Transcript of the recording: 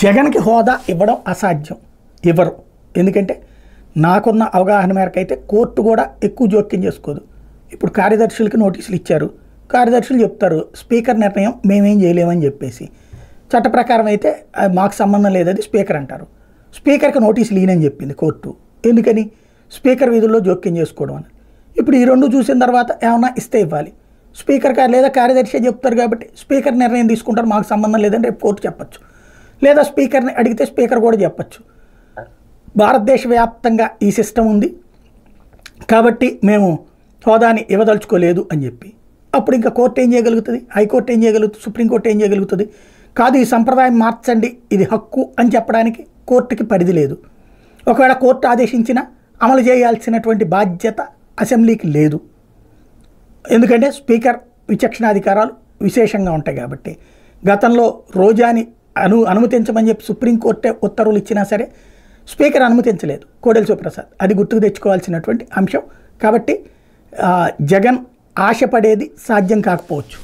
జగన్కి హోదా ఇవ్వడం అసాధ్యం, ఇవ్వరు. ఎందుకంటే నాకున్న అవగాహన మేరకు అయితే కోర్టు కూడా ఎక్కువ జోక్యం చేసుకోదు. ఇప్పుడు కార్యదర్శులకి నోటీసులు ఇచ్చారు, కార్యదర్శులు చెప్తారు స్పీకర్ నిర్ణయం మేమేం చేయలేమని చెప్పేసి. చట్ట ప్రకారం అయితే మాకు సంబంధం లేదది స్పీకర్ అంటారు. స్పీకర్కి నోటీసులు ఈయనని చెప్పింది కోర్టు. ఎందుకని? స్పీకర్ విధుల్లో జోక్యం చేసుకోవడం అని. ఇప్పుడు ఈ రెండు చూసిన తర్వాత ఏమన్నా ఇస్తే ఇవ్వాలి. స్పీకర్ లేదా కార్యదర్శి చెప్తారు కాబట్టి స్పీకర్ నిర్ణయం తీసుకుంటారు, మాకు సంబంధం లేదని రేపు కోర్టు చెప్పచ్చు. లేదా స్పీకర్ని అడిగితే స్పీకర్ కూడా చెప్పచ్చు భారతదేశ వ్యాప్తంగా ఈ సిస్టమ్ ఉంది కాబట్టి మేము హోదాని ఇవ్వదలుచుకోలేదు అని చెప్పి. అప్పుడు ఇంకా కోర్టు ఏం చేయగలుగుతుంది? హైకోర్టు ఏం చేయగలుగుతుంది? సుప్రీంకోర్టు ఏం చేయగలుగుతుంది? కాదు ఈ సంప్రదాయం మార్చండి, ఇది హక్కు అని చెప్పడానికి కోర్టుకి పరిధి లేదు. ఒకవేళ కోర్టు ఆదేశించినా అమలు చేయాల్సినటువంటి బాధ్యత అసెంబ్లీకి లేదు. ఎందుకంటే స్పీకర్ విచక్షణాధికారాలు విశేషంగా ఉంటాయి కాబట్టి. గతంలో రోజాని అనుమతించమని చెప్పి సుప్రీంకోర్టే ఉత్తర్వులు ఇచ్చినా సరే స్పీకర్ అనుమతించలేదు, కోడెల శివప్రసాద్. అది గుర్తుకు తెచ్చుకోవాల్సినటువంటి అంశం. కాబట్టి జగన్ ఆశపడేది సాధ్యం కాకపోవచ్చు.